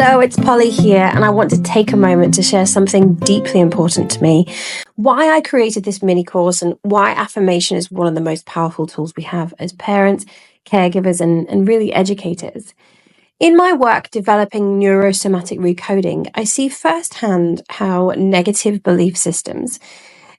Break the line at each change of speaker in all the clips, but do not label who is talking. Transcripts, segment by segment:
Hello, it's Polly here, and I want to take a moment to share something deeply important to me. Why I created this mini course and why affirmation is one of the most powerful tools we have as parents, caregivers, and really educators. In my work developing neurosomatic recoding, I see firsthand how negative belief systems,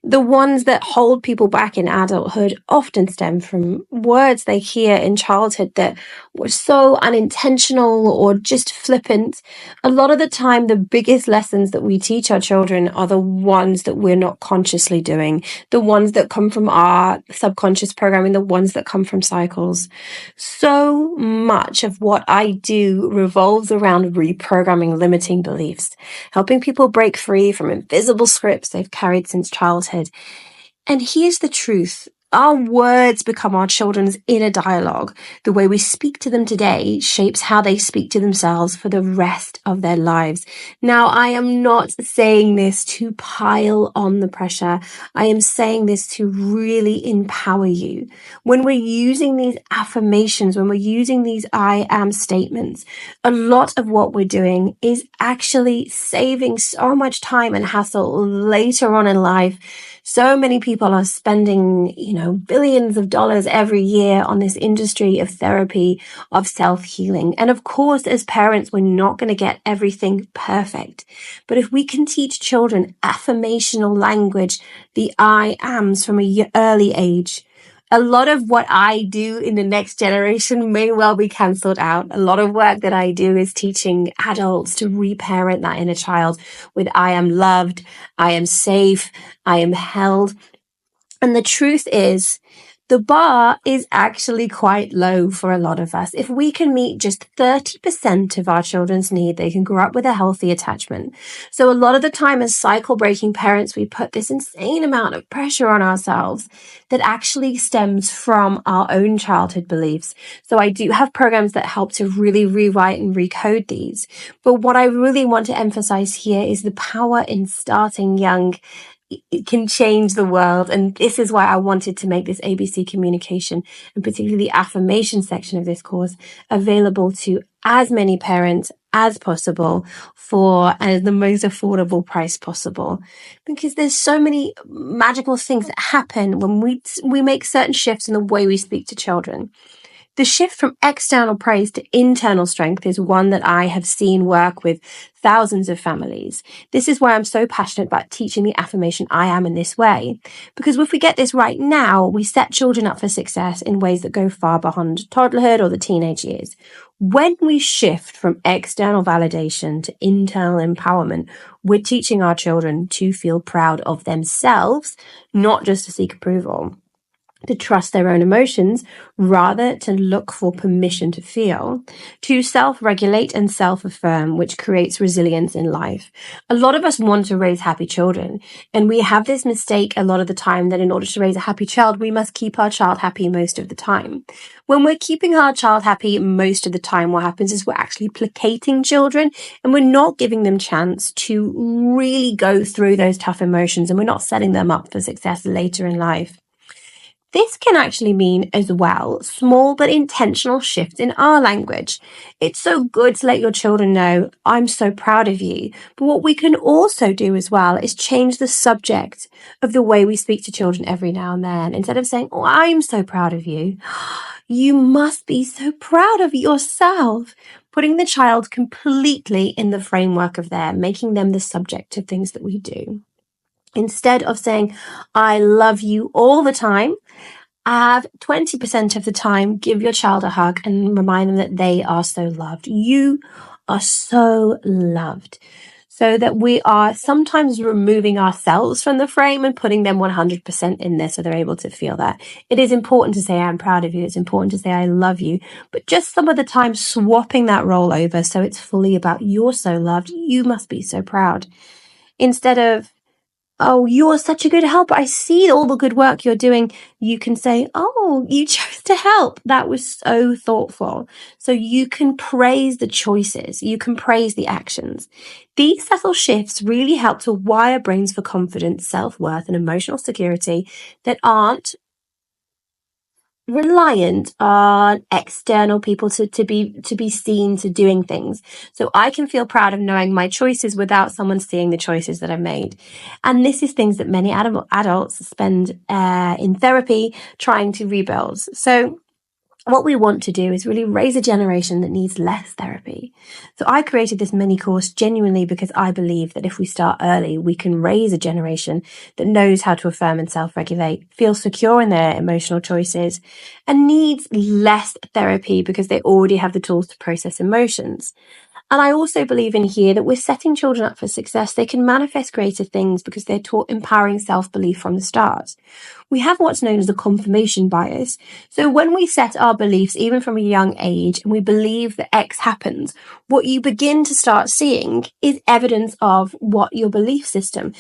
the ones that hold people back in adulthood, often stem from words they hear in childhood that were so unintentional or just flippant. A lot of the time, the biggest lessons that we teach our children are the ones that we're not consciously doing, the ones that come from our subconscious programming, the ones that come from cycles. So much of what I do revolves around reprogramming limiting beliefs, helping people break free from invisible scripts they've carried since childhood. And here's the truth. Our words become our children's inner dialogue. The way we speak to them today shapes how they speak to themselves for the rest of their lives. Now, I am not saying this to pile on the pressure. I am saying this to really empower you. When we're using these affirmations, when we're using these I am statements, a lot of what we're doing is actually saving so much time and hassle later on in life. So many people are spending, billions of dollars every year on this industry of therapy, of self-healing. And of course, as parents, we're not going to get everything perfect. But if we can teach children affirmational language, the I ams from an early age, a lot of what I do in the next generation may well be cancelled out. A lot of work that I do is teaching adults to reparent that inner child with I am loved, I am safe, I am held. And the truth is, the bar is actually quite low for a lot of us. If we can meet just 30% of our children's need, they can grow up with a healthy attachment. So a lot of the time as cycle breaking parents, we put this insane amount of pressure on ourselves that actually stems from our own childhood beliefs. So I do have programs that help to really rewrite and recode these. But what I really want to emphasize here is the power in starting young. It can change the world. And this is why I wanted to make this ABC communication and particularly the affirmation section of this course available to as many parents as possible for the most affordable price possible. Because there's so many magical things that happen when we make certain shifts in the way we speak to children. The shift from external praise to internal strength is one that I have seen work with thousands of families. This is why I'm so passionate about teaching the affirmation I am in this way. Because if we get this right now, we set children up for success in ways that go far beyond toddlerhood or the teenage years. When we shift from external validation to internal empowerment, we're teaching our children to feel proud of themselves, not just to seek approval. To trust their own emotions, rather to look for permission to feel, to self-regulate and self-affirm, which creates resilience in life. A lot of us want to raise happy children, and we have this mistake a lot of the time that in order to raise a happy child, we must keep our child happy most of the time. When we're keeping our child happy most of the time, what happens is we're actually placating children, and we're not giving them chance to really go through those tough emotions, and we're not setting them up for success later in life. This can actually mean as well small but intentional shifts in our language. It's so good to let your children know, I'm so proud of you. But what we can also do as well is change the subject of the way we speak to children every now and then. Instead of saying, oh, I'm so proud of you, you must be so proud of yourself. Putting the child completely in the framework of making them the subject of things that we do. Instead of saying, I love you all the time, have 20% of the time, give your child a hug and remind them that they are so loved. You are so loved. So that we are sometimes removing ourselves from the frame and putting them 100% in there so they're able to feel that. It is important to say, I'm proud of you. It's important to say, I love you. But just some of the time swapping that role over so it's fully about you're so loved. You must be so proud. Instead of, oh, you're such a good helper. I see all the good work you're doing. You can say, oh, you chose to help. That was so thoughtful. So you can praise the choices. You can praise the actions. These subtle shifts really help to wire brains for confidence, self-worth, and emotional security that aren't reliant on external people to be seen to doing things. So I can feel proud of knowing my choices without someone seeing the choices that I've made. And this is things that many adults spend in therapy trying to rebuild. So what we want to do is really raise a generation that needs less therapy. So I created this mini course genuinely because I believe that if we start early, we can raise a generation that knows how to affirm and self-regulate, feels secure in their emotional choices, and needs less therapy because they already have the tools to process emotions. And I also believe in here that we're setting children up for success. They can manifest greater things because they're taught empowering self-belief from the start. We have what's known as a confirmation bias. So when we set our beliefs, even from a young age, and we believe that X happens, what you begin to start seeing is evidence of what your belief system.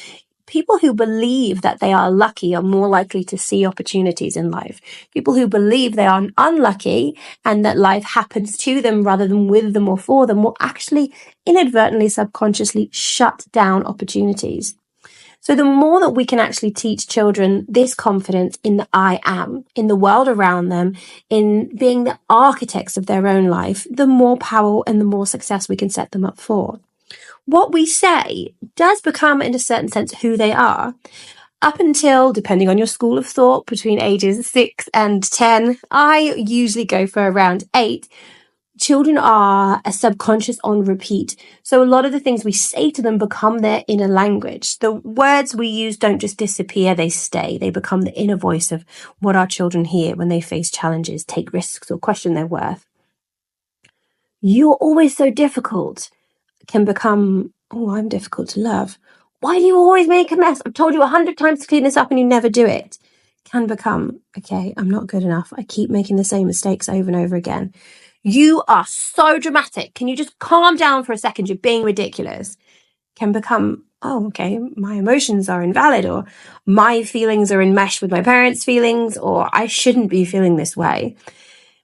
People who believe that they are lucky are more likely to see opportunities in life. People who believe they are unlucky and that life happens to them rather than with them or for them will actually inadvertently, subconsciously shut down opportunities. So the more that we can actually teach children this confidence in the I am, in the world around them, in being the architects of their own life, the more power and the more success we can set them up for. What we say does become, in a certain sense, who they are. Up until, depending on your school of thought, between ages 6 and 10, I usually go for around 8. Children are a subconscious on repeat. So a lot of the things we say to them become their inner language. The words we use don't just disappear, they stay. They become the inner voice of what our children hear when they face challenges, take risks, or question their worth. You're always so difficult can become, oh, I'm difficult to love. Why do you always make a mess? I've told you 100 times to clean this up and you never do it. Can become, okay, I'm not good enough. I keep making the same mistakes over and over again. You are so dramatic. Can you just calm down for a second? You're being ridiculous. Can become, oh, okay, my emotions are invalid, or my feelings are enmeshed with my parents' feelings, or I shouldn't be feeling this way.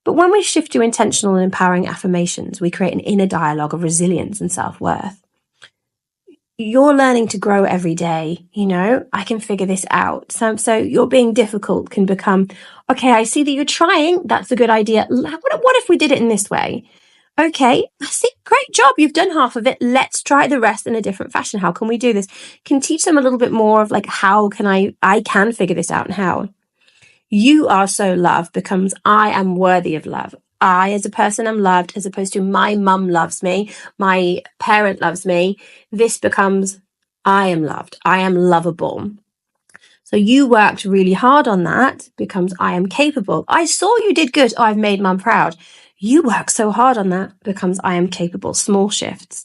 But when we shift to intentional and empowering affirmations, we create an inner dialogue of resilience and self-worth. You're learning to grow every day, I can figure this out. So you're being difficult can become, okay, I see that you're trying. That's a good idea. What if we did it in this way? Okay, I see. Great job. You've done half of it. Let's try the rest in a different fashion. How can we do this? Can teach them a little bit more of how can I can figure this out and how. You are so loved becomes I am worthy of love. I, as a person, am loved, as opposed to my mum loves me, my parent loves me. This becomes I am loved. I am lovable. So you worked really hard on that becomes I am capable. I saw you did good. Oh, I've made mum proud. You work so hard on that becomes I am capable. Small shifts.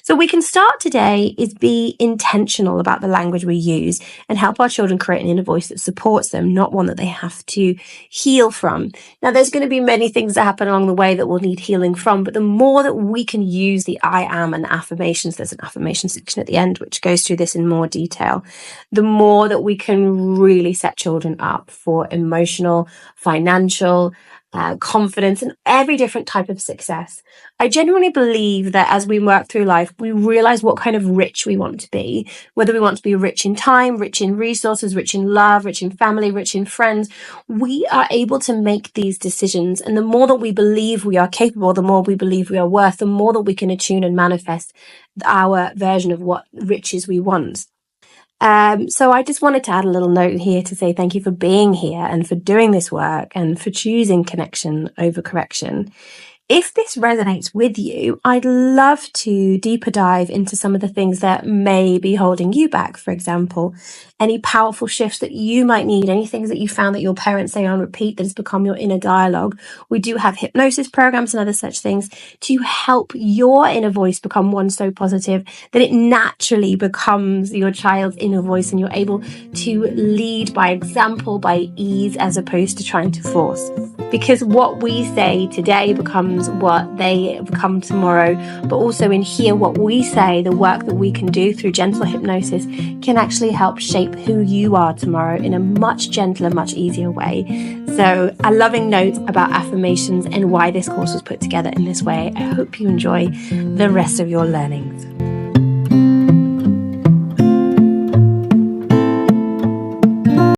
So we can start today is be intentional about the language we use and help our children create an inner voice that supports them, not one that they have to heal from. Now, there's going to be many things that happen along the way that we'll need healing from, but the more that we can use the I am and affirmations, there's an affirmation section at the end which goes through this in more detail, the more that we can really set children up for emotional, financial, confidence, and every different type of success. I genuinely believe that as we work through life, we realize what kind of rich we want to be, whether we want to be rich in time, rich in resources, rich in love, rich in family, rich in friends. We are able to make these decisions. And the more that we believe we are capable, the more we believe we are worth, the more that we can attune and manifest our version of what riches we want. So I just wanted to add a little note here to say thank you for being here and for doing this work and for choosing connection over correction. If this resonates with you, I'd love to deeper dive into some of the things that may be holding you back. For example, any powerful shifts that you might need, any things that you found that your parents say on repeat that has become your inner dialogue. We do have hypnosis programs and other such things to help your inner voice become one so positive that it naturally becomes your child's inner voice and you're able to lead by example, by ease, as opposed to trying to force. Because what we say today becomes what they become tomorrow, but also in here, what we say, the work that we can do through gentle hypnosis can actually help shape who you are tomorrow in a much gentler, much easier way. So a loving note about affirmations and why this course was put together in this way. I hope you enjoy the rest of your learnings.